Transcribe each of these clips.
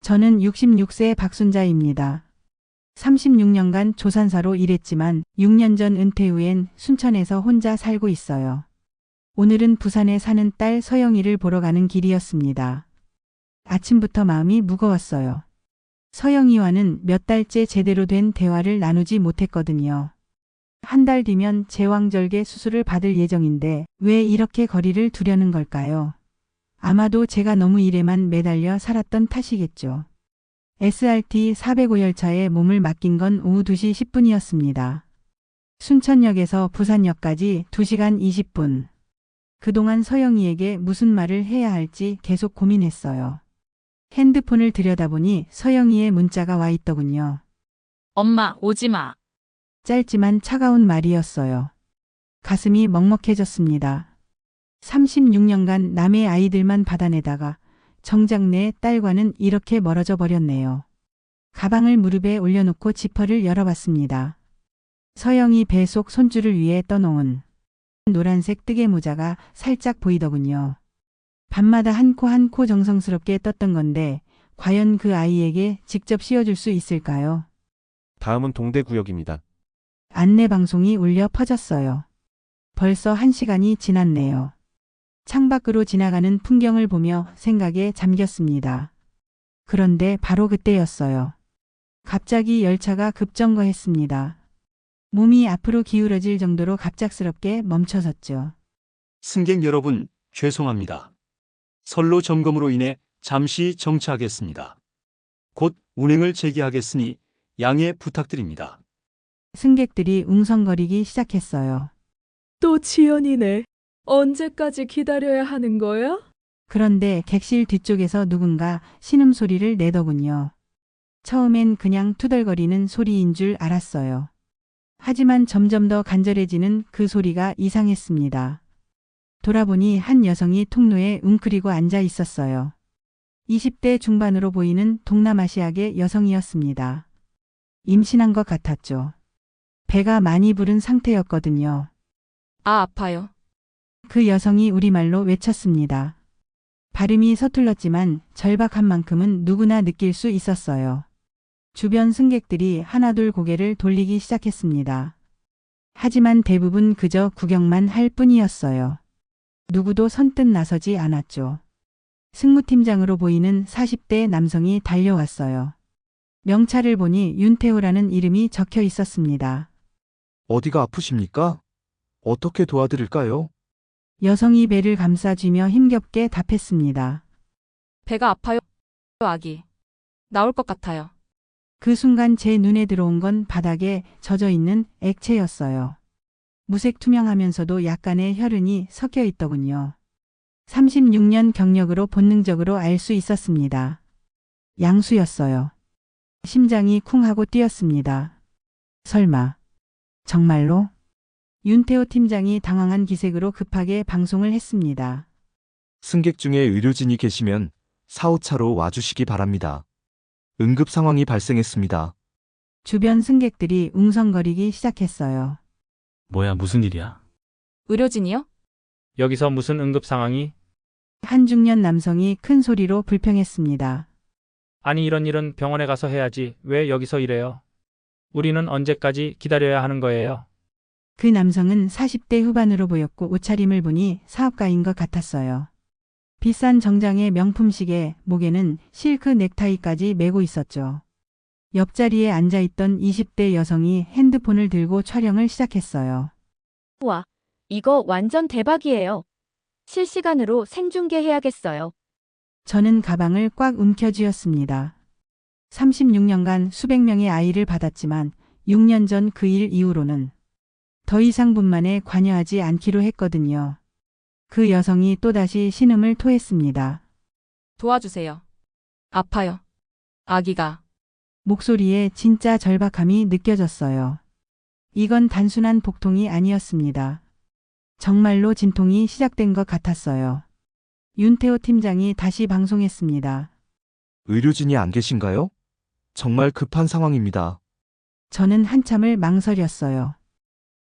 저는 66세 박순자입니다. 36년간 조산사로 일했지만 6년 전 은퇴 후엔 순천에서 혼자 살고 있어요. 오늘은 부산에 사는 딸 서영이를 보러 가는 길이었습니다. 아침부터 마음이 무거웠어요. 서영이와는 몇 달째 제대로 된 대화를 나누지 못했거든요. 한 달 뒤면 제왕절개 수술을 받을 예정인데 왜 이렇게 거리를 두려는 걸까요? 아마도 제가 너무 일에만 매달려 살았던 탓이겠죠. SRT 405 열차에 몸을 맡긴 건 오후 2시 10분이었습니다. 순천역에서 부산역까지 2시간 20분. 그동안 서영이에게 무슨 말을 해야 할지 계속 고민했어요. 핸드폰을 들여다보니 서영이의 문자가 와 있더군요. 엄마, 오지 마. 짧지만 차가운 말이었어요. 가슴이 먹먹해졌습니다. 36년간 남의 아이들만 받아내다가 정작 내 딸과는 이렇게 멀어져 버렸네요. 가방을 무릎에 올려놓고 지퍼를 열어봤습니다. 서영이 배 속 손주를 위해 떠놓은 노란색 뜨개 모자가 살짝 보이더군요. 밤마다 한 코 한 코 정성스럽게 떴던 건데 과연 그 아이에게 직접 씌워줄 수 있을까요? 다음은 동대구역입니다. 안내방송이 울려 퍼졌어요. 벌써 1시간이 지났네요. 창밖으로 지나가는 풍경을 보며 생각에 잠겼습니다. 그런데 바로 그때였어요. 갑자기 열차가 급정거했습니다. 몸이 앞으로 기울어질 정도로 갑작스럽게 멈춰섰죠. 승객 여러분, 죄송합니다. 선로 점검으로 인해 잠시 정차하겠습니다. 곧 운행을 재개하겠으니 양해 부탁드립니다. 승객들이 웅성거리기 시작했어요. 또 지연이네. 언제까지 기다려야 하는 거야? 그런데 객실 뒤쪽에서 누군가 신음소리를 내더군요. 처음엔 그냥 투덜거리는 소리인 줄 알았어요. 하지만 점점 더 간절해지는 그 소리가 이상했습니다. 돌아보니 한 여성이 통로에 웅크리고 앉아 있었어요. 20대 중반으로 보이는 동남아시아계 여성이었습니다. 임신한 것 같았죠. 배가 많이 부른 상태였거든요. 아, 아파요. 그 여성이 우리말로 외쳤습니다. 발음이 서툴렀지만 절박한 만큼은 누구나 느낄 수 있었어요. 주변 승객들이 하나둘 고개를 돌리기 시작했습니다. 하지만 대부분 그저 구경만 할 뿐이었어요. 누구도 선뜻 나서지 않았죠. 승무팀장으로 보이는 40대 남성이 달려왔어요. 명찰을 보니 윤태호라는 이름이 적혀 있었습니다. 어디가 아프십니까? 어떻게 도와드릴까요? 여성이 배를 감싸쥐며 힘겹게 답했습니다. 배가 아파요, 아기. 나올 것 같아요. 그 순간 제 눈에 들어온 건 바닥에 젖어 있는 액체였어요. 무색 투명하면서도 약간의 혈흔이 섞여 있더군요. 36년 경력으로 본능적으로 알 수 있었습니다. 양수였어요. 심장이 쿵 하고 뛰었습니다. 설마, 정말로? 윤태호 팀장이 당황한 기색으로 급하게 방송을 했습니다. 승객 중에 의료진이 계시면 4, 5차로 와주시기 바랍니다. 응급 상황이 발생했습니다. 주변 승객들이 웅성거리기 시작했어요. 뭐야, 무슨 일이야? 의료진이요? 여기서 무슨 응급 상황이? 한 중년 남성이 큰 소리로 불평했습니다. 아니, 이런 일은 병원에 가서 해야지. 왜 여기서 이래요? 우리는 언제까지 기다려야 하는 거예요? 그 남성은 40대 후반으로 보였고 옷차림을 보니 사업가인 것 같았어요. 비싼 정장에 명품 시계, 목에는 실크 넥타이까지 메고 있었죠. 옆자리에 앉아있던 20대 여성이 핸드폰을 들고 촬영을 시작했어요. 와, 이거 완전 대박이에요. 실시간으로 생중계해야겠어요. 저는 가방을 꽉 움켜쥐었습니다. 36년간 수백 명의 아이를 받았지만 6년 전 그 일 이후로는 더 이상 분만에 관여하지 않기로 했거든요. 그 여성이 또다시 신음을 토했습니다. 도와주세요. 아파요. 아기가. 목소리에 진짜 절박함이 느껴졌어요. 이건 단순한 복통이 아니었습니다. 정말로 진통이 시작된 것 같았어요. 윤태호 팀장이 다시 방송했습니다. 의료진이 안 계신가요? 정말 급한 상황입니다. 저는 한참을 망설였어요.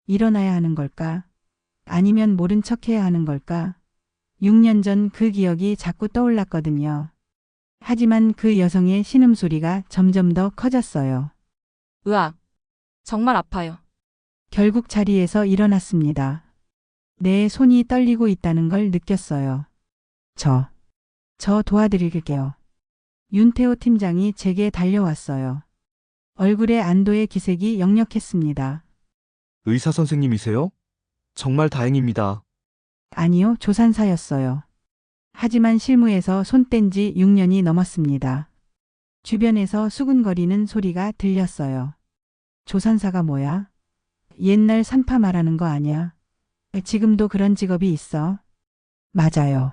일어나야 하는 걸까? 아니면 모른 척해야 하는 걸까? 6년 전 그 기억이 자꾸 떠올랐거든요. 하지만 그 여성의 신음소리가 점점 더 커졌어요. 으악. 정말 아파요. 결국 자리에서 일어났습니다. 내 손이 떨리고 있다는 걸 느꼈어요. 저 도와드릴게요. 윤태호 팀장이 제게 달려왔어요. 얼굴에 안도의 기색이 역력했습니다. 의사 선생님이세요? 정말 다행입니다. 아니요, 조산사였어요. 하지만 실무에서 손 뗀 지 6년이 넘었습니다. 주변에서 수군거리는 소리가 들렸어요. 조산사가 뭐야? 옛날 산파 말하는 거 아니야? 지금도 그런 직업이 있어? 맞아요.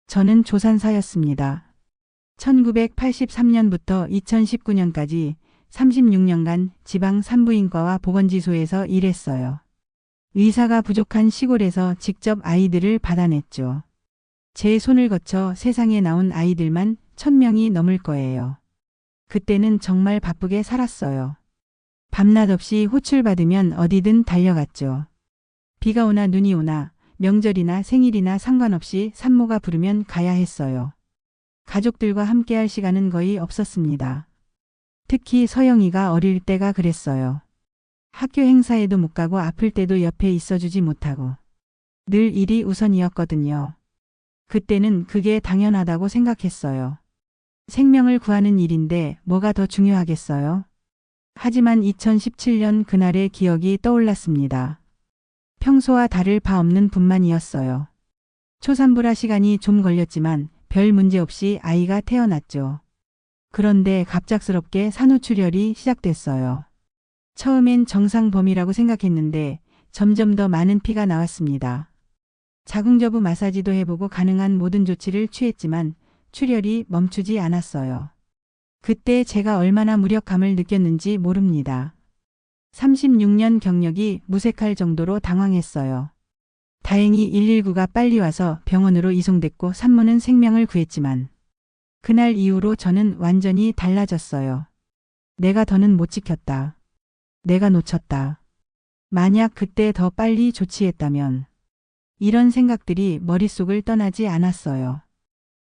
저는 조산사였습니다. 1983년부터 2019년까지 36년간 지방 산부인과와 보건지소에서 일했어요. 의사가 부족한 시골에서 직접 아이들을 받아냈죠. 제 손을 거쳐 세상에 나온 아이들만 1000명이 넘을 거예요. 그때는 정말 바쁘게 살았어요. 밤낮 없이 호출받으면 어디든 달려갔죠. 비가 오나 눈이 오나 명절이나 생일이나 상관없이 산모가 부르면 가야 했어요. 가족들과 함께할 시간은 거의 없었습니다. 특히 서영이가 어릴 때가 그랬어요. 학교 행사에도 못 가고 아플 때도 옆에 있어주지 못하고 늘 일이 우선이었거든요. 그때는 그게 당연하다고 생각했어요. 생명을 구하는 일인데 뭐가 더 중요하겠어요? 하지만 2017년 그날의 기억이 떠올랐습니다. 평소와 다를 바 없는 분만이었어요. 초산부라 시간이 좀 걸렸지만 별 문제 없이 아이가 태어났죠. 그런데 갑작스럽게 산후출혈이 시작됐어요. 처음엔 정상범위라고 생각했는데 점점 더 많은 피가 나왔습니다. 자궁저부 마사지도 해보고 가능한 모든 조치를 취했지만 출혈이 멈추지 않았어요. 그때 제가 얼마나 무력감을 느꼈는지 모릅니다. 36년 경력이 무색할 정도로 당황했어요. 다행히 119가 빨리 와서 병원으로 이송됐고 산모는 생명을 구했지만 그날 이후로 저는 완전히 달라졌어요. 내가 더는 못 지켰다. 내가 놓쳤다. 만약 그때 더 빨리 조치했다면 이런 생각들이 머릿속을 떠나지 않았어요.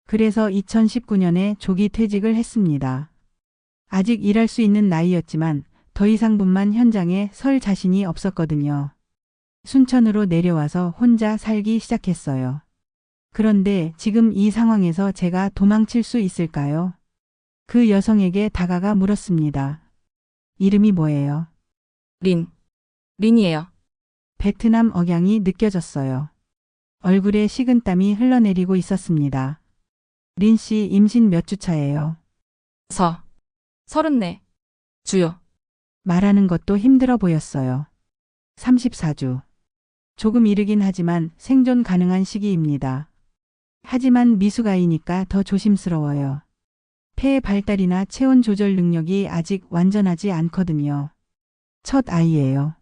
그래서 2019년에 조기 퇴직을 했습니다. 아직 일할 수 있는 나이였지만 더 이상 분만 현장에 설 자신이 없었거든요. 순천으로 내려와서 혼자 살기 시작했어요. 그런데 지금 이 상황에서 제가 도망칠 수 있을까요? 그 여성에게 다가가 물었습니다. 이름이 뭐예요? 린이에요. 베트남 억양이 느껴졌어요. 얼굴에 식은땀이 흘러내리고 있었습니다. 린 씨 임신 몇 주 차예요? 34. 주요. 말하는 것도 힘들어 보였어요. 34주. 조금 이르긴 하지만 생존 가능한 시기입니다. 하지만 미숙아이니까 더 조심스러워요. 폐의 발달이나 체온 조절 능력이 아직 완전하지 않거든요. 첫 아이예요.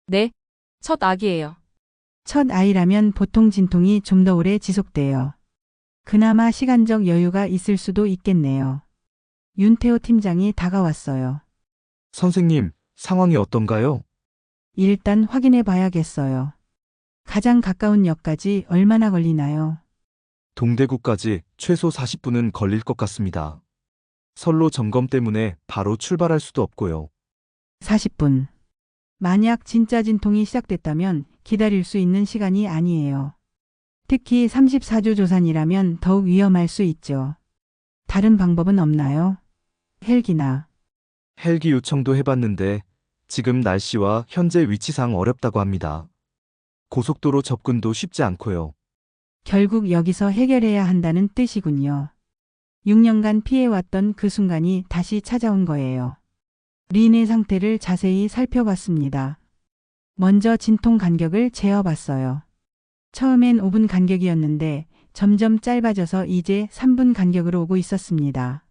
네. 첫 아기예요. 첫 아이라면 보통 진통이 좀 더 오래 지속돼요. 그나마 시간적 여유가 있을 수도 있겠네요. 윤태호 팀장이 다가왔어요. 선생님, 상황이 어떤가요? 일단 확인해 봐야겠어요. 가장 가까운 역까지 얼마나 걸리나요? 동대구까지 최소 40분은 걸릴 것 같습니다. 선로 점검 때문에 바로 출발할 수도 없고요. 40분. 만약 진짜 진통이 시작됐다면 기다릴 수 있는 시간이 아니에요. 특히 34주 조산이라면 더욱 위험할 수 있죠. 다른 방법은 없나요? 헬기나. 헬기 요청도 해봤는데 지금 날씨와 현재 위치상 어렵다고 합니다. 고속도로 접근도 쉽지 않고요. 결국 여기서 해결해야 한다는 뜻이군요. 6년간 피해왔던 그 순간이 다시 찾아온 거예요. 린의 상태를 자세히 살펴봤습니다. 먼저 진통 간격을 재어봤어요. 처음엔 5분 간격이었는데 점점 짧아져서 이제 3분 간격으로 오고 있었습니다.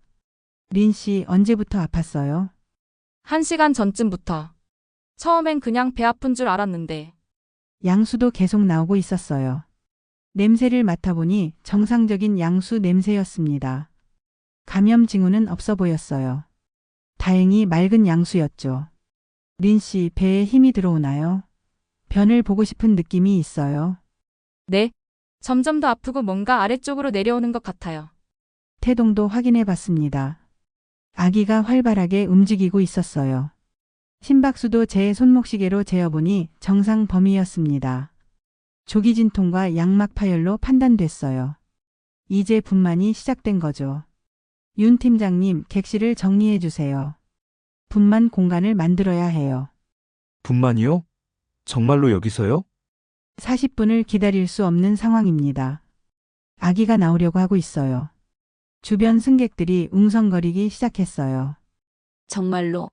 린 씨 언제부터 아팠어요? 1시간 전쯤부터. 처음엔 그냥 배 아픈 줄 알았는데 양수도 계속 나오고 있었어요. 냄새를 맡아보니 정상적인 양수 냄새였습니다. 감염 징후는 없어 보였어요. 다행히 맑은 양수였죠. 린 씨 배에 힘이 들어오나요? 변을 보고 싶은 느낌이 있어요. 네. 점점 더 아프고 뭔가 아래쪽으로 내려오는 것 같아요. 태동도 확인해 봤습니다. 아기가 활발하게 움직이고 있었어요. 심박수도 제 손목시계로 재어보니 정상 범위였습니다. 조기진통과 양막 파열로 판단됐어요. 이제 분만이 시작된 거죠. 윤 팀장님, 객실을 정리해 주세요. 분만 공간을 만들어야 해요. 분만이요? 정말로 여기서요? 40분을 기다릴 수 없는 상황입니다. 아기가 나오려고 하고 있어요. 주변 승객들이 웅성거리기 시작했어요. 정말로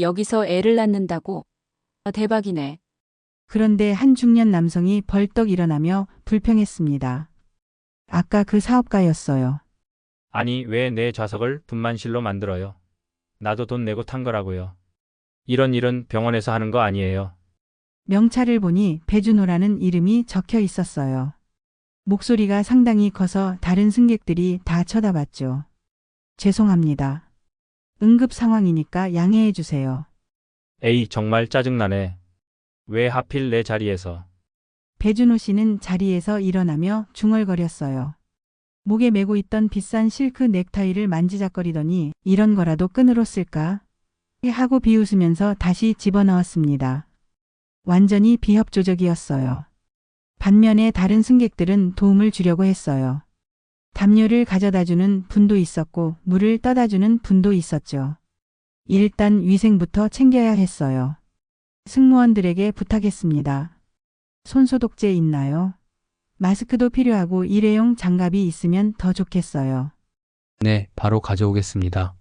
여기서 애를 낳는다고? 대박이네. 그런데 한 중년 남성이 벌떡 일어나며 불평했습니다. 아까 그 사업가였어요. 아니, 왜 내 좌석을 분만실로 만들어요? 나도 돈 내고 탄 거라고요. 이런 일은 병원에서 하는 거 아니에요. 명찰을 보니 배준호라는 이름이 적혀 있었어요. 목소리가 상당히 커서 다른 승객들이 다 쳐다봤죠. 죄송합니다. 응급 상황이니까 양해해 주세요. 에이, 정말 짜증나네. 왜 하필 내 자리에서? 배준호 씨는 자리에서 일어나며 중얼거렸어요. 목에 메고 있던 비싼 실크 넥타이를 만지작거리더니 이런 거라도 끈으로 쓸까? 하고 비웃으면서 다시 집어넣었습니다. 완전히 비협조적이었어요. 반면에 다른 승객들은 도움을 주려고 했어요. 담요를 가져다주는 분도 있었고 물을 떠다주는 분도 있었죠. 일단 위생부터 챙겨야 했어요. 승무원들에게 부탁했습니다. 손소독제 있나요? 마스크도 필요하고 일회용 장갑이 있으면 더 좋겠어요. 네, 바로 가져오겠습니다.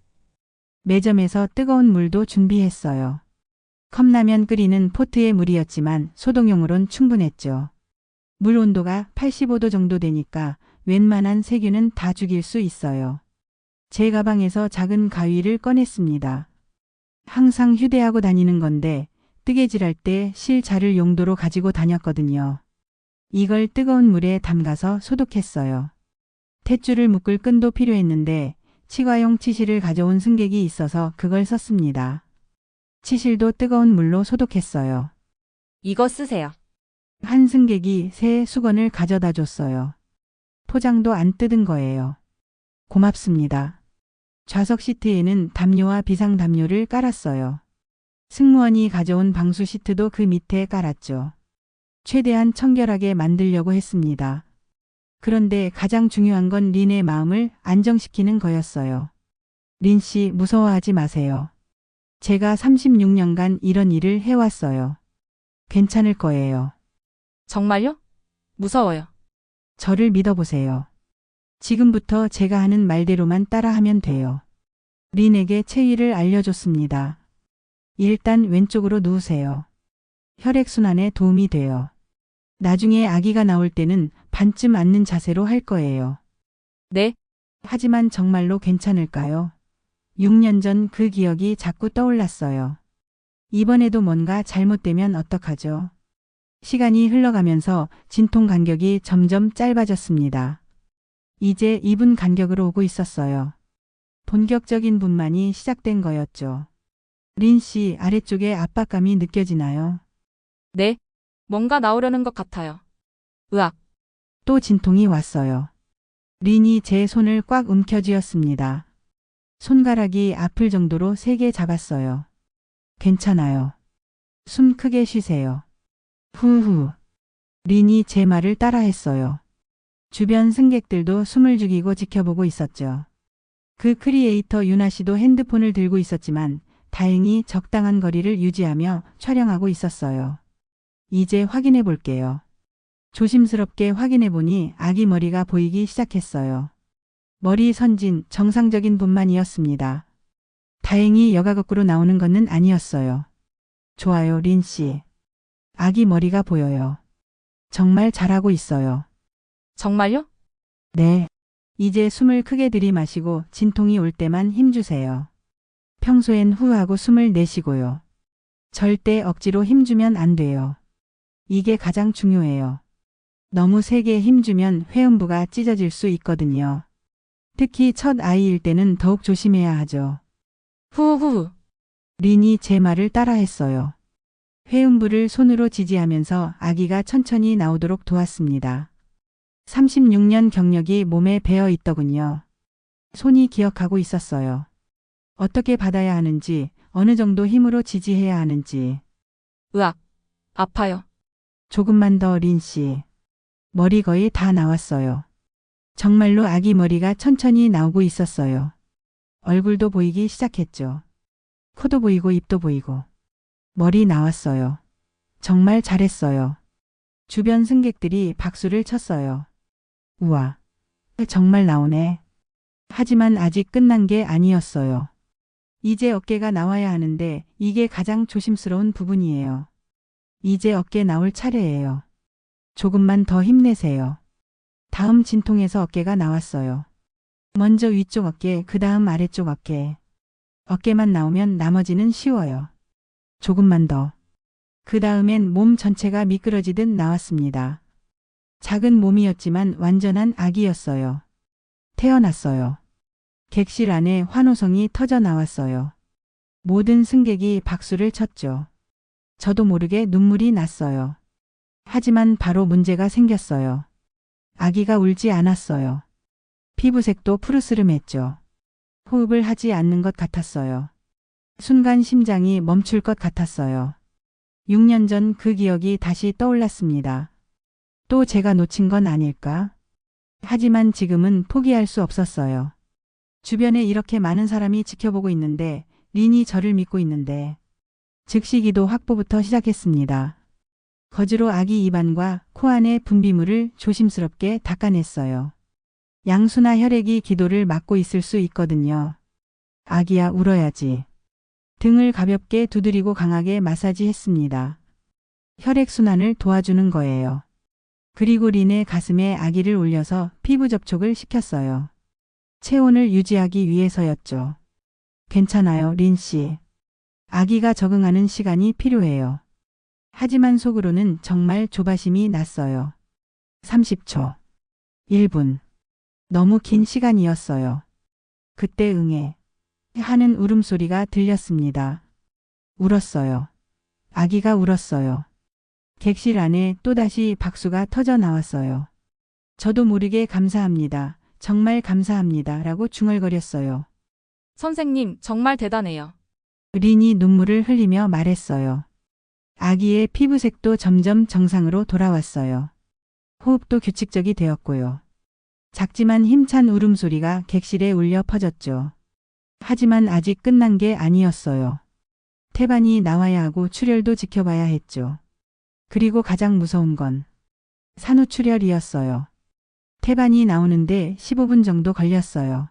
매점에서 뜨거운 물도 준비했어요. 컵라면 끓이는 포트의 물이었지만 소독용으론 충분했죠. 물 온도가 85도 정도 되니까 웬만한 세균은 다 죽일 수 있어요. 제 가방에서 작은 가위를 꺼냈습니다. 항상 휴대하고 다니는 건데 뜨개질할 때 실 자를 용도로 가지고 다녔거든요. 이걸 뜨거운 물에 담가서 소독했어요. 탯줄을 묶을 끈도 필요했는데 치과용 치실을 가져온 승객이 있어서 그걸 썼습니다. 치실도 뜨거운 물로 소독했어요. 이거 쓰세요. 한 승객이 새 수건을 가져다 줬어요. 포장도 안 뜯은 거예요. 고맙습니다. 좌석 시트에는 담요와 비상 담요를 깔았어요. 승무원이 가져온 방수 시트도 그 밑에 깔았죠. 최대한 청결하게 만들려고 했습니다. 그런데 가장 중요한 건 린의 마음을 안정시키는 거였어요. 린 씨, 무서워하지 마세요. 제가 36년간 이런 일을 해왔어요. 괜찮을 거예요. 정말요? 무서워요. 저를 믿어보세요. 지금부터 제가 하는 말대로만 따라하면 돼요. 린에게 체위를 알려줬습니다. 일단 왼쪽으로 누우세요. 혈액순환에 도움이 돼요. 나중에 아기가 나올 때는 반쯤 앉는 자세로 할 거예요. 네, 하지만 정말로 괜찮을까요? 6년 전 그 기억이 자꾸 떠올랐어요. 이번에도 뭔가 잘못되면 어떡하죠? 시간이 흘러가면서 진통 간격이 점점 짧아졌습니다. 이제 2분 간격으로 오고 있었어요. 본격적인 분만이 시작된 거였죠. 린 씨, 아래쪽에 압박감이 느껴지나요? 네. 뭔가 나오려는 것 같아요. 으악. 또 진통이 왔어요. 린이 제 손을 꽉 움켜쥐었습니다. 손가락이 아플 정도로 세게 잡았어요. 괜찮아요. 숨 크게 쉬세요. 후후. 린이 제 말을 따라했어요. 주변 승객들도 숨을 죽이고 지켜보고 있었죠. 그 크리에이터 유나 씨도 핸드폰을 들고 있었지만 다행히 적당한 거리를 유지하며 촬영하고 있었어요. 이제 확인해 볼게요. 조심스럽게 확인해 보니 아기 머리가 보이기 시작했어요. 머리 선진 정상적인 분만이었습니다. 다행히 여가 거꾸로 나오는 것은 아니었어요. 좋아요, 린 씨. 아기 머리가 보여요. 정말 잘하고 있어요. 정말요? 네. 이제 숨을 크게 들이마시고 진통이 올 때만 힘주세요. 평소엔 후하고 숨을 내쉬고요. 절대 억지로 힘주면 안 돼요. 이게 가장 중요해요. 너무 세게 힘주면 회음부가 찢어질 수 있거든요. 특히 첫 아이일 때는 더욱 조심해야 하죠. 후후. 린이 제 말을 따라했어요. 회음부를 손으로 지지하면서 아기가 천천히 나오도록 도왔습니다. 36년 경력이 몸에 배어 있더군요. 손이 기억하고 있었어요. 어떻게 받아야 하는지, 어느 정도 힘으로 지지해야 하는지. 으악. 아파요. 조금만 더 린 씨. 머리 거의 다 나왔어요. 정말로 아기 머리가 천천히 나오고 있었어요. 얼굴도 보이기 시작했죠. 코도 보이고 입도 보이고. 머리 나왔어요. 정말 잘했어요. 주변 승객들이 박수를 쳤어요. 우와. 정말 나오네. 하지만 아직 끝난 게 아니었어요. 이제 어깨가 나와야 하는데 이게 가장 조심스러운 부분이에요. 이제 어깨 나올 차례예요. 조금만 더 힘내세요. 다음 진통에서 어깨가 나왔어요. 먼저 위쪽 어깨, 그 다음 아래쪽 어깨. 어깨만 나오면 나머지는 쉬워요. 조금만 더. 그 다음엔 몸 전체가 미끄러지듯 나왔습니다. 작은 몸이었지만 완전한 아기였어요. 태어났어요. 객실 안에 환호성이 터져 나왔어요. 모든 승객이 박수를 쳤죠. 저도 모르게 눈물이 났어요. 하지만 바로 문제가 생겼어요. 아기가 울지 않았어요. 피부색도 푸르스름했죠. 호흡을 하지 않는 것 같았어요. 순간 심장이 멈출 것 같았어요. 6년 전 그 기억이 다시 떠올랐습니다. 또 제가 놓친 건 아닐까? 하지만 지금은 포기할 수 없었어요. 주변에 이렇게 많은 사람이 지켜보고 있는데, 린이 저를 믿고 있는데. 즉시 기도 확보부터 시작했습니다. 거즈로 아기 입안과 코 안의 분비물을 조심스럽게 닦아냈어요. 양수나 혈액이 기도를 막고 있을 수 있거든요. 아기야, 울어야지. 등을 가볍게 두드리고 강하게 마사지했습니다. 혈액순환을 도와주는 거예요. 그리고 린의 가슴에 아기를 올려서 피부 접촉을 시켰어요. 체온을 유지하기 위해서였죠. 괜찮아요, 린 씨. 아기가 적응하는 시간이 필요해요. 하지만 속으로는 정말 조바심이 났어요. 30초. 1분. 너무 긴 시간이었어요. 그때 응애 하는 울음소리가 들렸습니다. 울었어요. 아기가 울었어요. 객실 안에 또다시 박수가 터져 나왔어요. 저도 모르게 감사합니다. 정말 감사합니다. 라고 중얼거렸어요. 선생님, 정말 대단해요. 린이 눈물을 흘리며 말했어요. 아기의 피부색도 점점 정상으로 돌아왔어요. 호흡도 규칙적이 되었고요. 작지만 힘찬 울음소리가 객실에 울려 퍼졌죠. 하지만 아직 끝난 게 아니었어요. 태반이 나와야 하고 출혈도 지켜봐야 했죠. 그리고 가장 무서운 건 산후출혈이었어요. 태반이 나오는데 15분 정도 걸렸어요.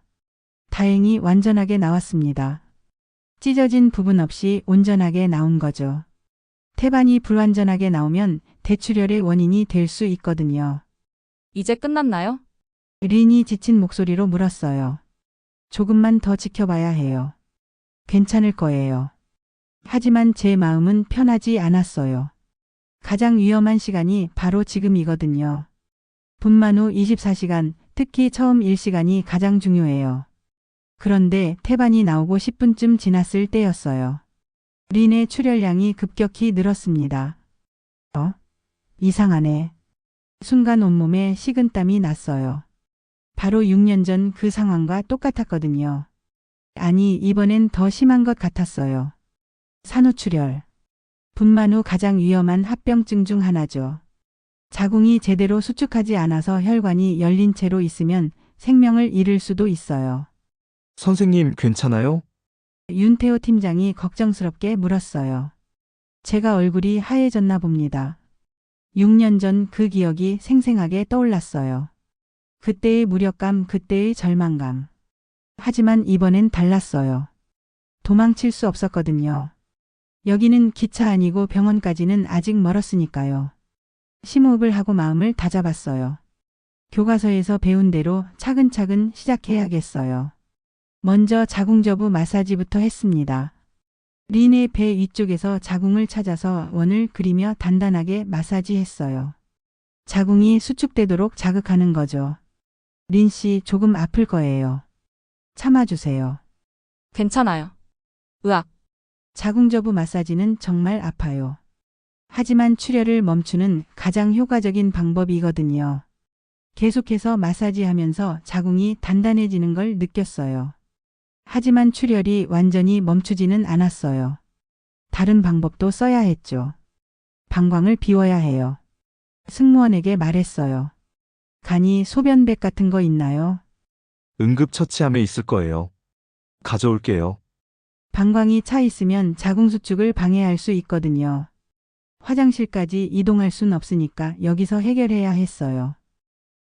다행히 완전하게 나왔습니다. 찢어진 부분 없이 온전하게 나온 거죠. 태반이 불완전하게 나오면 대출혈의 원인이 될 수 있거든요. 이제 끝났나요? 린이 지친 목소리로 물었어요. 조금만 더 지켜봐야 해요. 괜찮을 거예요. 하지만 제 마음은 편하지 않았어요. 가장 위험한 시간이 바로 지금이거든요. 분만 후 24시간, 특히 처음 1시간이 가장 중요해요. 그런데 태반이 나오고 10분쯤 지났을 때였어요. 린의 출혈량이 급격히 늘었습니다. 이상하네. 순간 온몸에 식은땀이 났어요. 바로 6년 전 그 상황과 똑같았거든요. 아니, 이번엔 더 심한 것 같았어요. 산후출혈. 분만 후 가장 위험한 합병증 중 하나죠. 자궁이 제대로 수축하지 않아서 혈관이 열린 채로 있으면 생명을 잃을 수도 있어요. 선생님, 괜찮아요? 윤태호 팀장이 걱정스럽게 물었어요. 제가 얼굴이 하얘졌나 봅니다. 6년 전 그 기억이 생생하게 떠올랐어요. 그때의 무력감, 그때의 절망감. 하지만 이번엔 달랐어요. 도망칠 수 없었거든요. 여기는 기차 아니고 병원까지는 아직 멀었으니까요. 심호흡을 하고 마음을 다잡았어요. 교과서에서 배운 대로 차근차근 시작해야겠어요. 먼저 자궁저부 마사지부터 했습니다. 린의 배 위쪽에서 자궁을 찾아서 원을 그리며 단단하게 마사지했어요. 자궁이 수축되도록 자극하는 거죠. 린 씨, 조금 아플 거예요. 참아주세요. 괜찮아요. 으악. 자궁저부 마사지는 정말 아파요. 하지만 출혈을 멈추는 가장 효과적인 방법이거든요. 계속해서 마사지하면서 자궁이 단단해지는 걸 느꼈어요. 하지만 출혈이 완전히 멈추지는 않았어요. 다른 방법도 써야 했죠. 방광을 비워야 해요. 승무원에게 말했어요. 간이 소변백 같은 거 있나요? 응급처치함에 있을 거예요. 가져올게요. 방광이 차 있으면 자궁수축을 방해할 수 있거든요. 화장실까지 이동할 순 없으니까 여기서 해결해야 했어요.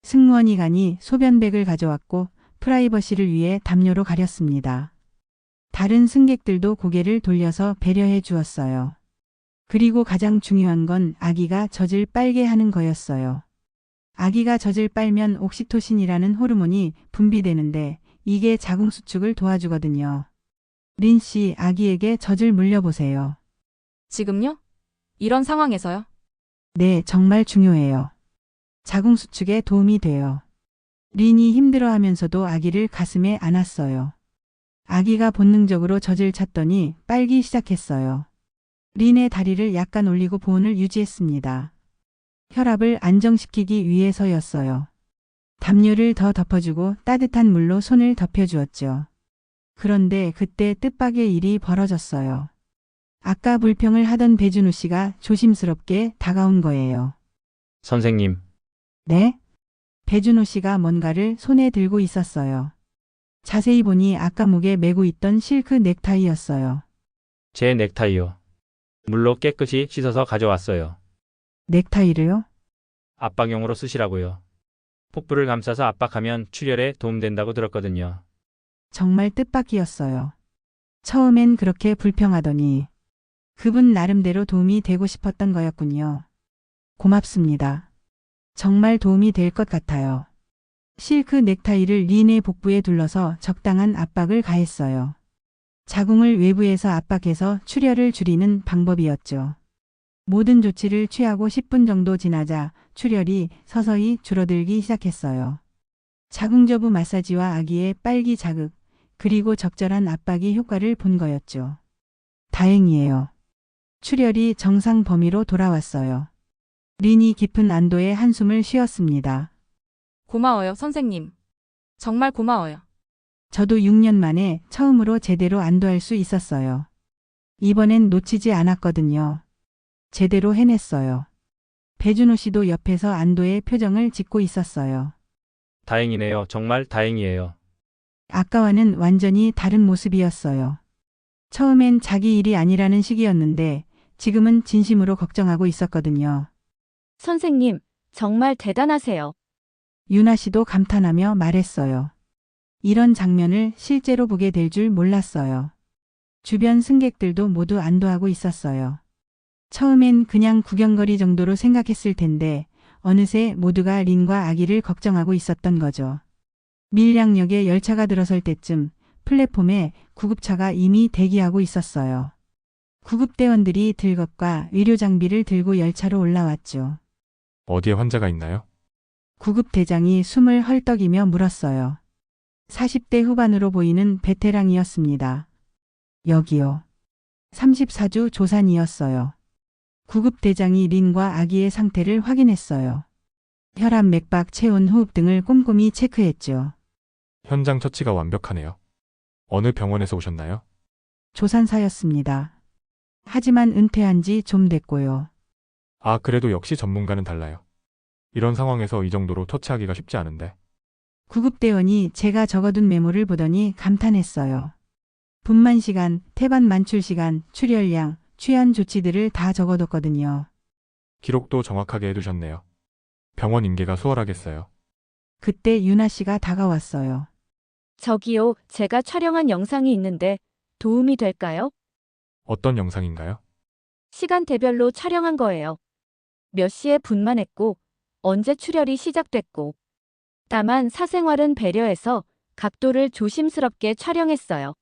승무원이 가니 소변백을 가져왔고 프라이버시를 위해 담요로 가렸습니다. 다른 승객들도 고개를 돌려서 배려해 주었어요. 그리고 가장 중요한 건 아기가 젖을 빨게 하는 거였어요. 아기가 젖을 빨면 옥시토신이라는 호르몬이 분비되는데 이게 자궁수축을 도와주거든요. 린 씨, 아기에게 젖을 물려보세요. 지금요? 이런 상황에서요? 네, 정말 중요해요. 자궁수축에 도움이 돼요. 린이 힘들어하면서도 아기를 가슴에 안았어요. 아기가 본능적으로 젖을 찾더니 빨기 시작했어요. 린의 다리를 약간 올리고 보온을 유지했습니다. 혈압을 안정시키기 위해서였어요. 담요를 더 덮어주고 따뜻한 물로 손을 덮여주었죠. 그런데 그때 뜻밖의 일이 벌어졌어요. 아까 불평을 하던 배준호 씨가 조심스럽게 다가온 거예요. 선생님, 네? 배준호 씨가 뭔가를 손에 들고 있었어요. 자세히 보니 아까 목에 메고 있던 실크 넥타이였어요. 제 넥타이요. 물로 깨끗이 씻어서 가져왔어요. 넥타이를요? 압박용으로 쓰시라고요. 폭부를 감싸서 압박하면 출혈에 도움된다고 들었거든요. 정말 뜻밖이었어요. 처음엔 그렇게 불평하더니 그분 나름대로 도움이 되고 싶었던 거였군요. 고맙습니다. 정말 도움이 될 것 같아요. 실크 넥타이를 린의 복부에 둘러서 적당한 압박을 가했어요. 자궁을 외부에서 압박해서 출혈을 줄이는 방법이었죠. 모든 조치를 취하고 10분 정도 지나자 출혈이 서서히 줄어들기 시작했어요. 자궁저부 마사지와 아기의 빨기 자극, 그리고 적절한 압박이 효과를 본 거였죠. 다행이에요. 출혈이 정상 범위로 돌아왔어요. 린이 깊은 안도의 한숨을 쉬었습니다. 고마워요, 선생님. 정말 고마워요. 저도 6년 만에 처음으로 제대로 안도할 수 있었어요. 이번엔 놓치지 않았거든요. 제대로 해냈어요. 배준호 씨도 옆에서 안도의 표정을 짓고 있었어요. 다행이네요. 정말 다행이에요. 아까와는 완전히 다른 모습이었어요. 처음엔 자기 일이 아니라는 식이었는데 지금은 진심으로 걱정하고 있었거든요. 선생님, 정말 대단하세요. 유나 씨도 감탄하며 말했어요. 이런 장면을 실제로 보게 될 줄 몰랐어요. 주변 승객들도 모두 안도하고 있었어요. 처음엔 그냥 구경거리 정도로 생각했을 텐데 어느새 모두가 린과 아기를 걱정하고 있었던 거죠. 밀양역에 열차가 들어설 때쯤 플랫폼에 구급차가 이미 대기하고 있었어요. 구급대원들이 들것과 의료장비를 들고 열차로 올라왔죠. 어디에 환자가 있나요? 구급대장이 숨을 헐떡이며 물었어요. 40대 후반으로 보이는 베테랑이었습니다. 여기요. 34주 조산이었어요. 구급대장이 린과 아기의 상태를 확인했어요. 혈압, 맥박, 체온, 호흡 등을 꼼꼼히 체크했죠. 현장 처치가 완벽하네요. 어느 병원에서 오셨나요? 조산사였습니다. 하지만 은퇴한 지 좀 됐고요. 아, 그래도 역시 전문가는 달라요. 이런 상황에서 이 정도로 처치하기가 쉽지 않은데. 구급대원이 제가 적어둔 메모를 보더니 감탄했어요. 분만 시간, 태반 만출 시간, 출혈량, 취한 조치들을 다 적어뒀거든요. 기록도 정확하게 해두셨네요. 병원 인계가 수월하겠어요. 그때 유나 씨가 다가왔어요. 저기요, 제가 촬영한 영상이 있는데 도움이 될까요? 어떤 영상인가요? 시간대별로 촬영한 거예요. 몇 시에 분만했고, 언제 출혈이 시작됐고. 다만 사생활은 배려해서 각도를 조심스럽게 촬영했어요.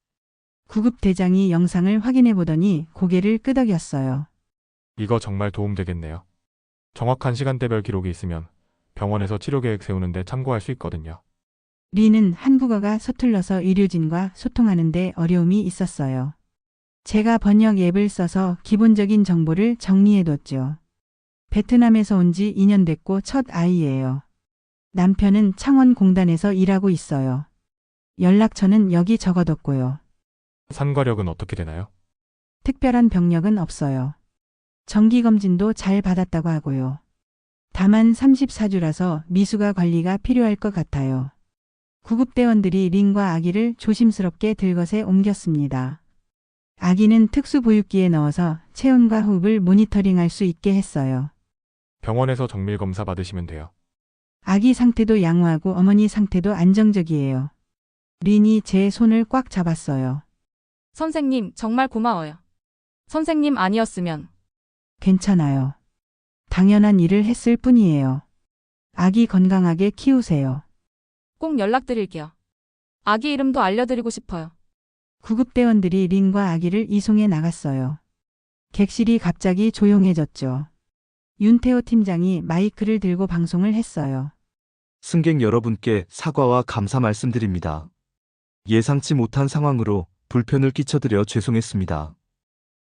구급대장이 영상을 확인해 보더니 고개를 끄덕였어요. 이거 정말 도움되겠네요. 정확한 시간대별 기록이 있으면 병원에서 치료계획 세우는데 참고할 수 있거든요. 린은 한국어가 서툴러서 의료진과 소통하는데 어려움이 있었어요. 제가 번역 앱을 써서 기본적인 정보를 정리해뒀죠. 베트남에서 온 지 2년 됐고 첫 아이예요. 남편은 창원공단에서 일하고 있어요. 연락처는 여기 적어뒀고요. 산과력은 어떻게 되나요? 특별한 병력은 없어요. 정기검진도 잘 받았다고 하고요. 다만 34주라서 미수가 관리가 필요할 것 같아요. 구급대원들이 린과 아기를 조심스럽게 들것에 옮겼습니다. 아기는 특수보육기에 넣어서 체온과 호흡을 모니터링할 수 있게 했어요. 병원에서 정밀 검사 받으시면 돼요. 아기 상태도 양호하고 어머니 상태도 안정적이에요. 린이 제 손을 꽉 잡았어요. 선생님, 정말 고마워요. 선생님 아니었으면. 괜찮아요. 당연한 일을 했을 뿐이에요. 아기 건강하게 키우세요. 꼭 연락드릴게요. 아기 이름도 알려드리고 싶어요. 구급대원들이 린과 아기를 이송해 나갔어요. 객실이 갑자기 조용해졌죠. 윤태호 팀장이 마이크를 들고 방송을 했어요. 승객 여러분께 사과와 감사 말씀드립니다. 예상치 못한 상황으로 불편을 끼쳐드려 죄송했습니다.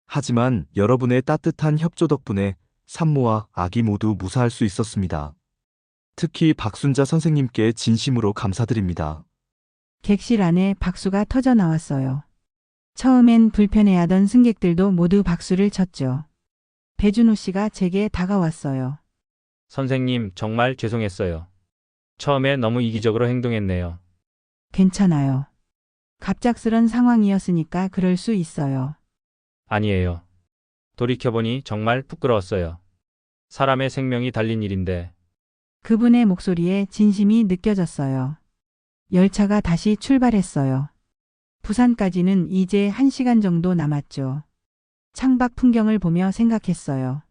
하지만 여러분의 따뜻한 협조 덕분에 산모와 아기 모두 무사할 수 있었습니다. 특히 박순자 선생님께 진심으로 감사드립니다. 객실 안에 박수가 터져 나왔어요. 처음엔 불편해하던 승객들도 모두 박수를 쳤죠. 배준호 씨가 제게 다가왔어요. 선생님, 정말 죄송했어요. 처음에 너무 이기적으로 행동했네요. 괜찮아요. 갑작스런 상황이었으니까 그럴 수 있어요. 아니에요. 돌이켜보니 정말 부끄러웠어요. 사람의 생명이 달린 일인데. 그분의 목소리에 진심이 느껴졌어요. 열차가 다시 출발했어요. 부산까지는 이제 1시간 정도 남았죠. 창밖 풍경을 보며 생각했어요.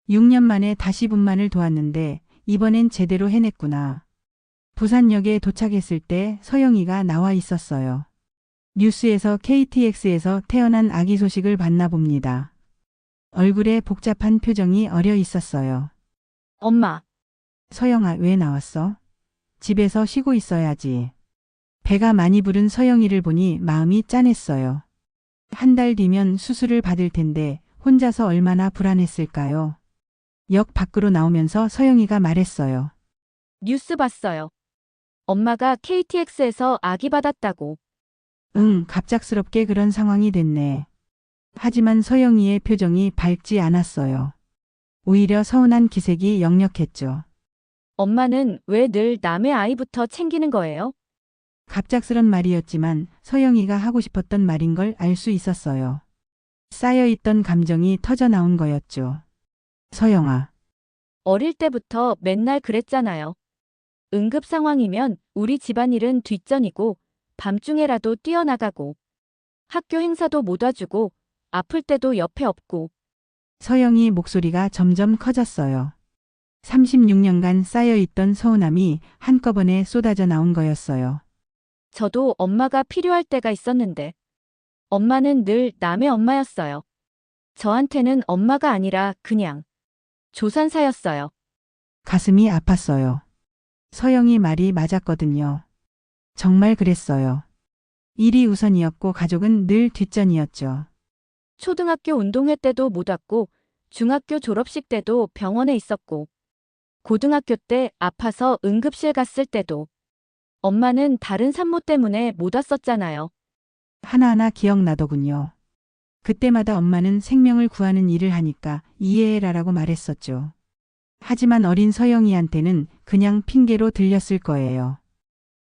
6년 만에 다시 분만을 도왔는데 이번엔 제대로 해냈구나. 부산역에 도착했을 때 서영이가 나와 있었어요. 뉴스에서 KTX에서 태어난 아기 소식을 봤나 봅니다. 얼굴에 복잡한 표정이 어려 있었어요. 엄마, 서영아, 왜 나왔어? 집에서 쉬고 있어야지. 배가 많이 부른 서영이를 보니 마음이 짠했어요. 한 달 뒤면 수술을 받을 텐데 혼자서 얼마나 불안했을까요? 역 밖으로 나오면서 서영이가 말했어요. 뉴스 봤어요. 엄마가 KTX에서 아기 받았다고. 응, 갑작스럽게 그런 상황이 됐네. 하지만 서영이의 표정이 밝지 않았어요. 오히려 서운한 기색이 역력했죠. 엄마는 왜 늘 남의 아이부터 챙기는 거예요? 갑작스런 말이었지만 서영이가 하고 싶었던 말인 걸 알 수 있었어요. 쌓여있던 감정이 터져 나온 거였죠. 서영아, 어릴 때부터 맨날 그랬잖아요. 응급 상황이면 우리 집안일은 뒷전이고 밤중에라도 뛰어나가고 학교 행사도 못 와주고 아플 때도 옆에 없고. 서영이 목소리가 점점 커졌어요. 36년간 쌓여있던 서운함이 한꺼번에 쏟아져 나온 거였어요. 저도 엄마가 필요할 때가 있었는데 엄마는 늘 남의 엄마였어요. 저한테는 엄마가 아니라 그냥 조산사였어요. 가슴이 아팠어요. 서영이 말이 맞았거든요. 정말 그랬어요. 일이 우선이었고 가족은 늘 뒷전이었죠. 초등학교 운동회 때도 못 왔고 중학교 졸업식 때도 병원에 있었고 고등학교 때 아파서 응급실 갔을 때도 엄마는 다른 산모 때문에 못 왔었잖아요. 하나하나 기억나더군요. 그때마다 엄마는 생명을 구하는 일을 하니까 이해해라라고 말했었죠. 하지만 어린 서영이한테는 그냥 핑계로 들렸을 거예요.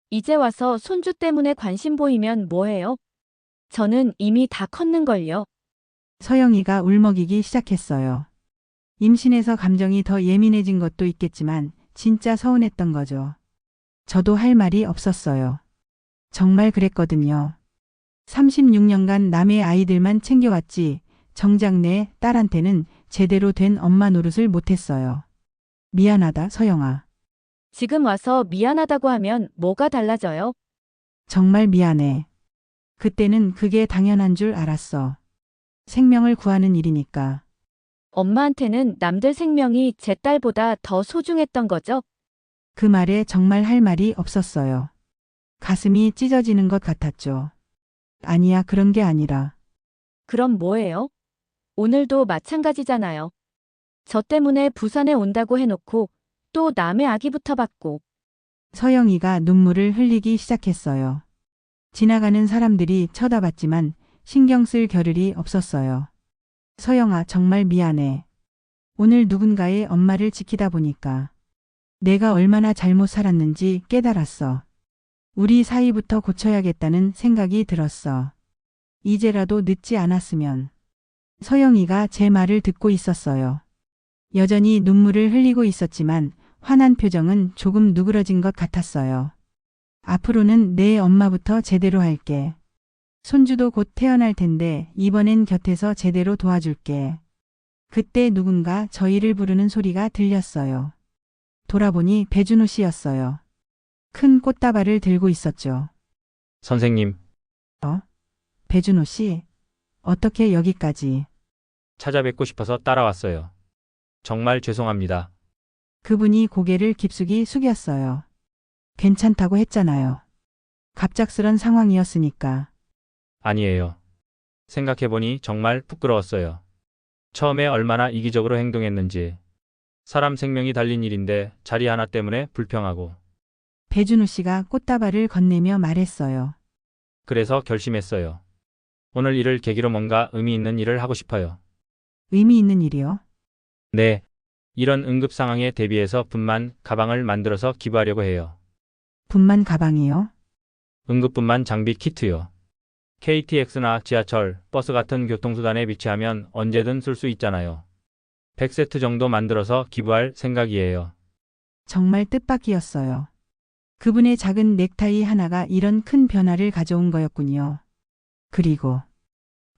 이제 와서 손주 때문에 관심 보이면 뭐해요? 저는 이미 다 컸는걸요. 서영이가 울먹이기 시작했어요. 임신해서 감정이 더 예민해진 것도 있겠지만 진짜 서운했던 거죠. 저도 할 말이 없었어요. 정말 그랬거든요. 36년간 남의 아이들만 챙겨왔지 정작 내 딸한테는 제대로 된 엄마 노릇을 못했어요. 미안하다, 서영아. 지금 와서 미안하다고 하면 뭐가 달라져요? 정말 미안해. 그때는 그게 당연한 줄 알았어. 생명을 구하는 일이니까. 엄마한테는 남들 생명이 제 딸보다 더 소중했던 거죠? 그 말에 정말 할 말이 없었어요. 가슴이 찢어지는 것 같았죠. 아니야, 그런 게 아니라. 그럼 뭐예요? 오늘도 마찬가지잖아요. 저 때문에 부산에 온다고 해놓고 또 남의 아기부터 받고 서영이가 눈물을 흘리기 시작했어요. 지나가는 사람들이 쳐다봤지만 신경 쓸 겨를이 없었어요. 서영아, 정말 미안해. 오늘 누군가의 엄마를 지키다 보니까 내가 얼마나 잘못 살았는지 깨달았어. 우리 사이부터 고쳐야겠다는 생각이 들었어. 이제라도 늦지 않았으면. 서영이가 제 말을 듣고 있었어요. 여전히 눈물을 흘리고 있었지만 화난 표정은 조금 누그러진 것 같았어요. 앞으로는 내 엄마부터 제대로 할게. 손주도 곧 태어날 텐데 이번엔 곁에서 제대로 도와줄게. 그때 누군가 저희를 부르는 소리가 들렸어요. 돌아보니 배준호 씨였어요. 큰 꽃다발을 들고 있었죠. 선생님, 배준호 씨, 어떻게 여기까지? 찾아뵙고 싶어서 따라왔어요. 정말 죄송합니다. 그분이 고개를 깊숙이 숙였어요. 괜찮다고 했잖아요. 갑작스런 상황이었으니까. 아니에요. 생각해보니 정말 부끄러웠어요. 처음에 얼마나 이기적으로 행동했는지. 사람 생명이 달린 일인데 자리 하나 때문에 불평하고. 배준호 씨가 꽃다발을 건네며 말했어요. 그래서 결심했어요. 오늘 일을 계기로 뭔가 의미 있는 일을 하고 싶어요. 의미 있는 일이요? 네. 이런 응급 상황에 대비해서 분만 가방을 만들어서 기부하려고 해요. 분만 가방이요? 응급분만 장비 키트요. KTX나 지하철, 버스 같은 교통수단에 비치하면 언제든 쓸 수 있잖아요. 100세트 정도 만들어서 기부할 생각이에요. 정말 뜻밖이었어요. 그분의 작은 넥타이 하나가 이런 큰 변화를 가져온 거였군요. 그리고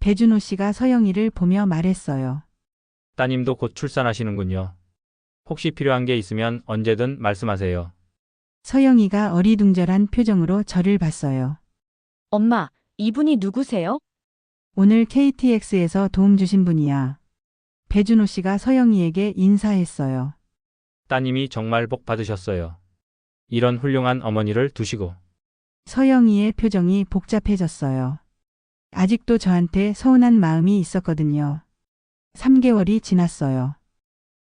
배준호 씨가 서영이를 보며 말했어요. 따님도 곧 출산하시는군요. 혹시 필요한 게 있으면 언제든 말씀하세요. 서영이가 어리둥절한 표정으로 저를 봤어요. 엄마, 이분이 누구세요? 오늘 KTX에서 도움 주신 분이야. 배준호 씨가 서영이에게 인사했어요. 따님이 정말 복 받으셨어요. 이런 훌륭한 어머니를 두시고. 서영이의 표정이 복잡해졌어요. 아직도 저한테 서운한 마음이 있었거든요. 3개월이 지났어요.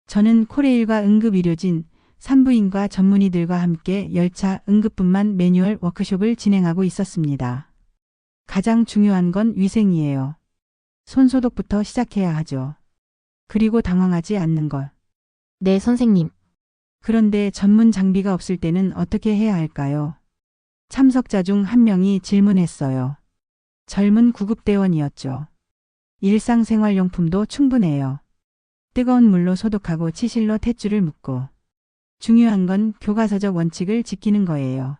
저는 코레일과 응급의료진, 산부인과 전문의들과 함께 열차 응급분만 매뉴얼 워크숍을 진행하고 있었습니다. 가장 중요한 건 위생이에요. 손소독부터 시작해야 하죠. 그리고 당황하지 않는 것. 네, 선생님. 그런데 전문 장비가 없을 때는 어떻게 해야 할까요? 참석자 중 한 명이 질문했어요. 젊은 구급대원이었죠. 일상생활용품도 충분해요. 뜨거운 물로 소독하고 치실로 탯줄을 묶고. 중요한 건 교과서적 원칙을 지키는 거예요.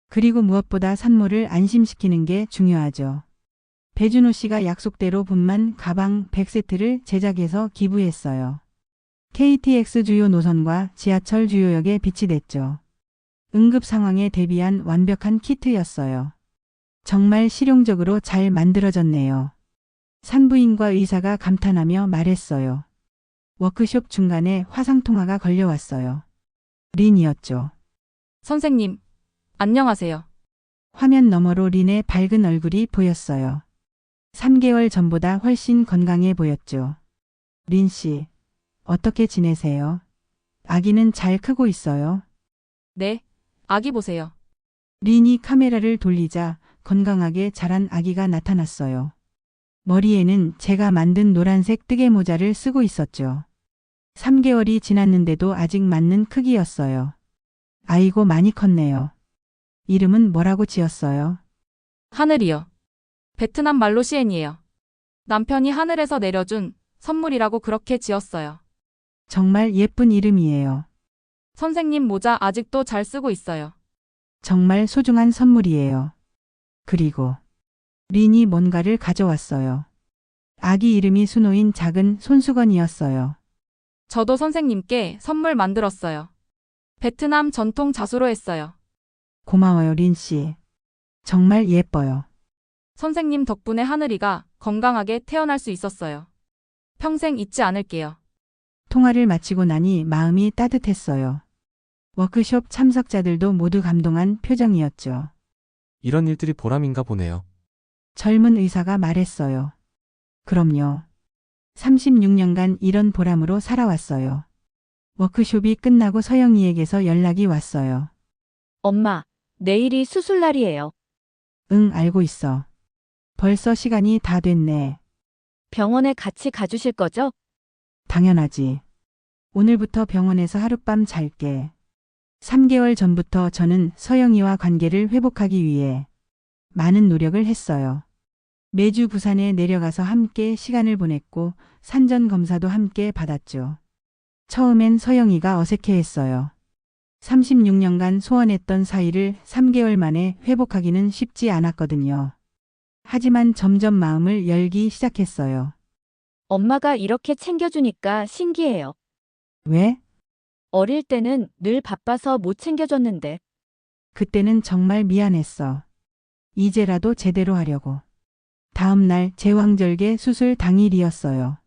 그리고 무엇보다 산모를 안심시키는 게 중요하죠. 배준호 씨가 약속대로 분만 가방 100세트를 제작해서 기부했어요. KTX 주요 노선과 지하철 주요역에 비치됐죠. 응급 상황에 대비한 완벽한 키트였어요. 정말 실용적으로 잘 만들어졌네요. 산부인과 의사가 감탄하며 말했어요. 워크숍 중간에 화상통화가 걸려왔어요. 린이었죠. 선생님, 안녕하세요. 화면 너머로 린의 밝은 얼굴이 보였어요. 3개월 전보다 훨씬 건강해 보였죠. 린 씨, 어떻게 지내세요? 아기는 잘 크고 있어요? 네, 아기 보세요. 린이 카메라를 돌리자 건강하게 자란 아기가 나타났어요. 머리에는 제가 만든 노란색 뜨개 모자를 쓰고 있었죠. 3개월이 지났는데도 아직 맞는 크기였어요. 아이고, 많이 컸네요. 이름은 뭐라고 지었어요? 하늘이요. 베트남 말로 시엔이에요. 남편이 하늘에서 내려준 선물이라고 그렇게 지었어요. 정말 예쁜 이름이에요. 선생님 모자 아직도 잘 쓰고 있어요. 정말 소중한 선물이에요. 그리고 린이 뭔가를 가져왔어요. 아기 이름이 수놓인 작은 손수건이었어요. 저도 선생님께 선물 만들었어요. 베트남 전통 자수로 했어요. 고마워요, 린 씨. 정말 예뻐요. 선생님 덕분에 하늘이가 건강하게 태어날 수 있었어요. 평생 잊지 않을게요. 통화를 마치고 나니 마음이 따뜻했어요. 워크숍 참석자들도 모두 감동한 표정이었죠. 이런 일들이 보람인가 보네요. 젊은 의사가 말했어요. 그럼요. 36년간 이런 보람으로 살아왔어요. 워크숍이 끝나고 서영이에게서 연락이 왔어요. 엄마, 내일이 수술날이에요. 응, 알고 있어. 벌써 시간이 다 됐네. 병원에 같이 가주실 거죠? 당연하지. 오늘부터 병원에서 하룻밤 잘게. 3개월 전부터 저는 서영이와 관계를 회복하기 위해 많은 노력을 했어요. 매주 부산에 내려가서 함께 시간을 보냈고 산전 검사도 함께 받았죠. 처음엔 서영이가 어색해했어요. 36년간 소원했던 사이를 3개월 만에 회복하기는 쉽지 않았거든요. 하지만 점점 마음을 열기 시작했어요. 엄마가 이렇게 챙겨주니까 신기해요. 왜? 어릴 때는 늘 바빠서 못 챙겨줬는데. 그때는 정말 미안했어. 이제라도 제대로 하려고. 다음 날 제왕절개 수술 당일이었어요.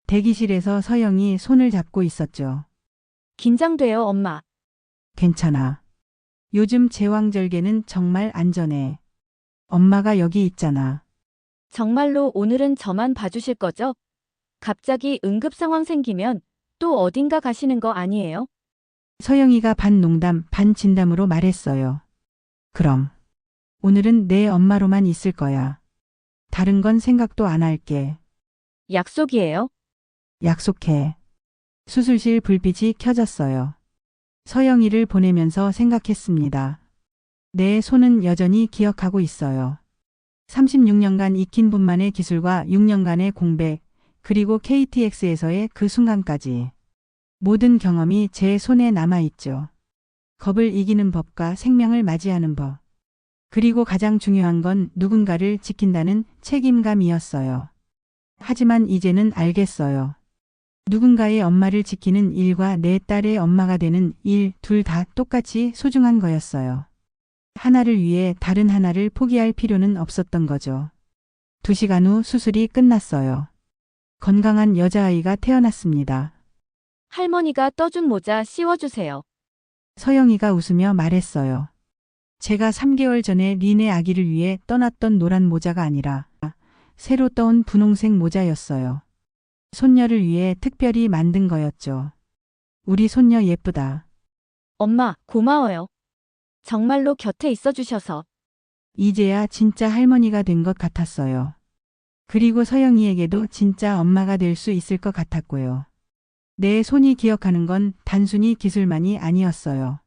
대기실에서 서영이 손을 잡고 있었죠. 긴장돼요, 엄마. 괜찮아. 요즘 제왕절개는 정말 안전해. 엄마가 여기 있잖아. 정말로 오늘은 저만 봐주실 거죠? 갑자기 응급 상황 생기면 또 어딘가 가시는 거 아니에요? 서영이가 반 농담 반 진담으로 말했어요. 그럼 오늘은 내 엄마로만 있을 거야. 다른 건 생각도 안 할게. 약속이에요? 약속해. 수술실 불빛이 켜졌어요. 서영이를 보내면서 생각했습니다. 내 손은 여전히 기억하고 있어요. 36년간 익힌 분만의 기술과 6년간의 공백, 그리고 KTX에서의 그 순간까지. 모든 경험이 제 손에 남아있죠. 겁을 이기는 법과 생명을 맞이하는 법. 그리고 가장 중요한 건 누군가를 지킨다는 책임감이었어요. 하지만 이제는 알겠어요. 누군가의 엄마를 지키는 일과 내 딸의 엄마가 되는 일, 둘 다 똑같이 소중한 거였어요. 하나를 위해 다른 하나를 포기할 필요는 없었던 거죠. 2시간 후 수술이 끝났어요. 건강한 여자아이가 태어났습니다. 할머니가 떠준 모자 씌워주세요. 서영이가 웃으며 말했어요. 제가 3개월 전에 린의 아기를 위해 떠났던 노란 모자가 아니라 새로 떠온 분홍색 모자였어요. 손녀를 위해 특별히 만든 거였죠. 우리 손녀 예쁘다. 엄마, 고마워요. 정말로 곁에 있어 주셔서. 이제야 진짜 할머니가 된 것 같았어요. 그리고 서영이에게도 진짜 엄마가 될 수 있을 것 같았고요. 내 손이 기억하는 건 단순히 기술만이 아니었어요.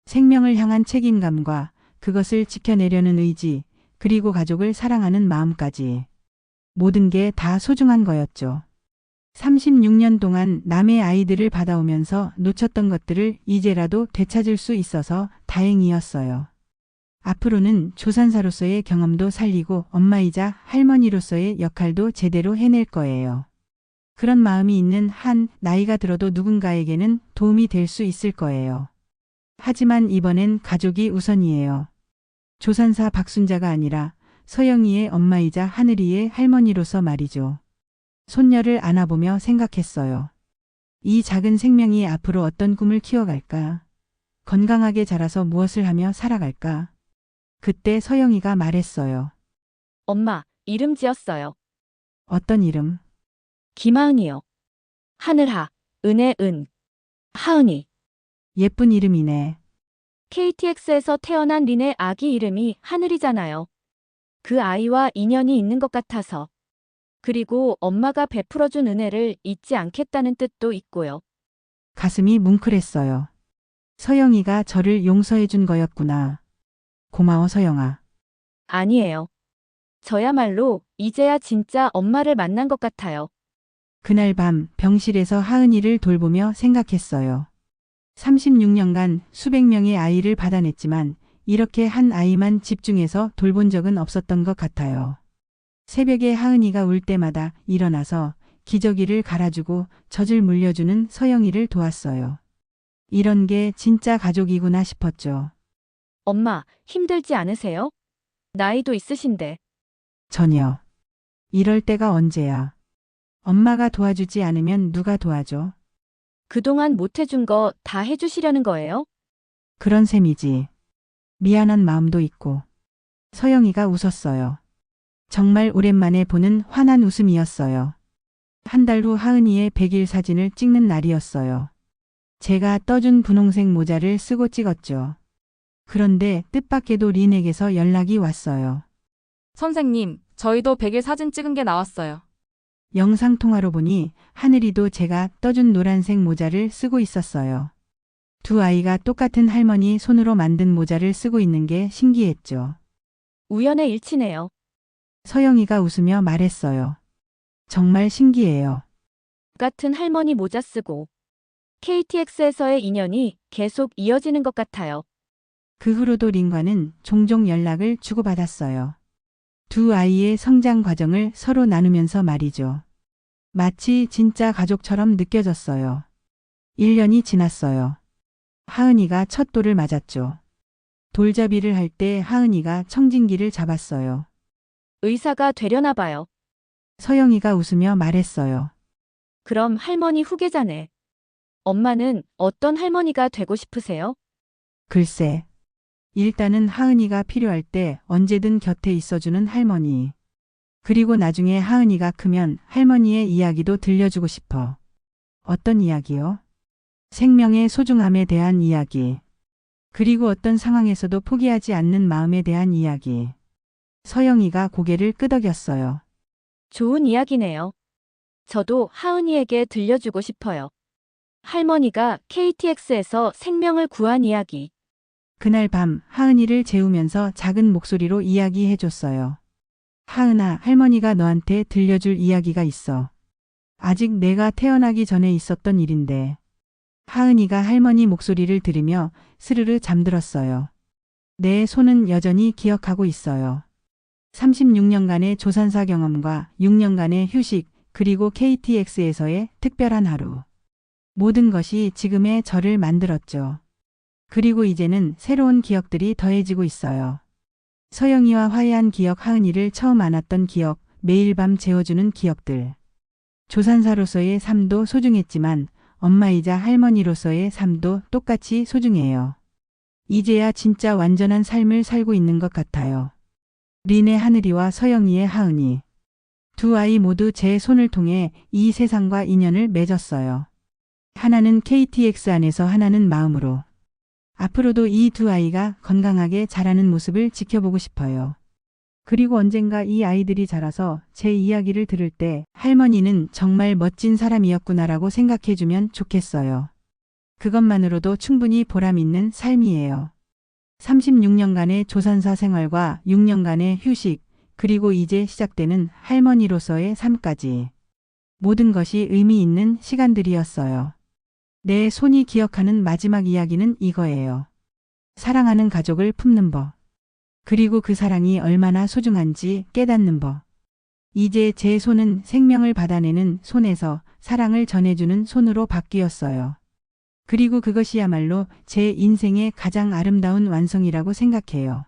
생명을 향한 책임감과 그것을 지켜내려는 의지, 그리고 가족을 사랑하는 마음까지. 모든 게 다 소중한 거였죠. 36년 동안 남의 아이들을 받아오면서 놓쳤던 것들을 이제라도 되찾을 수 있어서 다행이었어요. 앞으로는 조산사로서의 경험도 살리고 엄마이자 할머니로서의 역할도 제대로 해낼 거예요. 그런 마음이 있는 한 나이가 들어도 누군가에게는 도움이 될 수 있을 거예요. 하지만 이번엔 가족이 우선이에요. 조산사 박순자가 아니라 서영이의 엄마이자 하늘이의 할머니로서 말이죠. 손녀를 안아보며 생각했어요. 이 작은 생명이 앞으로 어떤 꿈을 키워갈까? 건강하게 자라서 무엇을 하며 살아갈까? 그때 서영이가 말했어요. 엄마, 이름 지었어요. 어떤 이름? 김하은이요. 하늘하, 은의 은, 하은이. 예쁜 이름이네. KTX에서 태어난 린의 아기 이름이 하늘이잖아요. 그 아이와 인연이 있는 것 같아서. 그리고 엄마가 베풀어준 은혜를 잊지 않겠다는 뜻도 있고요. 가슴이 뭉클했어요. 서영이가 저를 용서해준 거였구나. 고마워 서영아. 아니에요. 저야말로 이제야 진짜 엄마를 만난 것 같아요. 그날 밤 병실에서 하은이를 돌보며 생각했어요. 36년간 수백 명의 아이를 받아냈지만 이렇게 한 아이만 집중해서 돌본 적은 없었던 것 같아요. 새벽에 하은이가 울 때마다 일어나서 기저귀를 갈아주고 젖을 물려주는 서영이를 도왔어요. 이런 게 진짜 가족이구나 싶었죠. 엄마, 힘들지 않으세요? 나이도 있으신데. 전혀. 이럴 때가 언제야. 엄마가 도와주지 않으면 누가 도와줘? 그동안 못 해준 거 다 해주시려는 거예요? 그런 셈이지. 미안한 마음도 있고. 서영이가 웃었어요. 정말 오랜만에 보는 환한 웃음이었어요. 한 달 후 하은이의 100일 사진을 찍는 날이었어요. 제가 떠준 분홍색 모자를 쓰고 찍었죠. 그런데 뜻밖에도 린에게서 연락이 왔어요. 선생님, 저희도 100일 사진 찍은 게 나왔어요. 영상통화로 보니 하늘이도 제가 떠준 노란색 모자를 쓰고 있었어요. 두 아이가 똑같은 할머니 손으로 만든 모자를 쓰고 있는 게 신기했죠. 우연의 일치네요. 서영이가 웃으며 말했어요. 정말 신기해요. 같은 할머니 모자 쓰고 KTX에서의 인연이 계속 이어지는 것 같아요. 그 후로도 린과는 종종 연락을 주고받았어요. 두 아이의 성장 과정을 서로 나누면서 말이죠. 마치 진짜 가족처럼 느껴졌어요. 1년이 지났어요. 하은이가 첫 돌을 맞았죠. 돌잡이를 할 때 하은이가 청진기를 잡았어요. 의사가 되려나 봐요. 서영이가 웃으며 말했어요. 그럼 할머니 후계자네. 엄마는 어떤 할머니가 되고 싶으세요? 글쎄. 일단은 하은이가 필요할 때 언제든 곁에 있어주는 할머니. 그리고 나중에 하은이가 크면 할머니의 이야기도 들려주고 싶어. 어떤 이야기요? 생명의 소중함에 대한 이야기. 그리고 어떤 상황에서도 포기하지 않는 마음에 대한 이야기. 서영이가 고개를 끄덕였어요. 좋은 이야기네요. 저도 하은이에게 들려주고 싶어요. 할머니가 KTX에서 생명을 구한 이야기. 그날 밤 하은이를 재우면서 작은 목소리로 이야기해줬어요. 하은아, 할머니가 너한테 들려줄 이야기가 있어. 아직 내가 태어나기 전에 있었던 일인데. 하은이가 할머니 목소리를 들으며 스르르 잠들었어요. 내 손은 여전히 기억하고 있어요. 36년간의 조산사 경험과 6년간의 휴식, 그리고 KTX에서의 특별한 하루. 모든 것이 지금의 저를 만들었죠. 그리고 이제는 새로운 기억들이 더해지고 있어요. 서영이와 화해한 기억, 하은이를 처음 안았던 기억, 매일 밤 재워주는 기억들. 조산사로서의 삶도 소중했지만 엄마이자 할머니로서의 삶도 똑같이 소중해요. 이제야 진짜 완전한 삶을 살고 있는 것 같아요. 린의 하늘이와 서영이의 하은이. 두 아이 모두 제 손을 통해 이 세상과 인연을 맺었어요. 하나는 KTX 안에서, 하나는 마음으로. 앞으로도 이 두 아이가 건강하게 자라는 모습을 지켜보고 싶어요. 그리고 언젠가 이 아이들이 자라서 제 이야기를 들을 때 할머니는 정말 멋진 사람이었구나라고 생각해주면 좋겠어요. 그것만으로도 충분히 보람 있는 삶이에요. 36년간의 조산사 생활과 6년간의 휴식, 그리고 이제 시작되는 할머니로서의 삶까지. 모든 것이 의미 있는 시간들이었어요. 내 손이 기억하는 마지막 이야기는 이거예요. 사랑하는 가족을 품는 법. 그리고 그 사랑이 얼마나 소중한지 깨닫는 법. 이제 제 손은 생명을 받아내는 손에서 사랑을 전해주는 손으로 바뀌었어요. 그리고 그것이야말로 제 인생의 가장 아름다운 완성이라고 생각해요.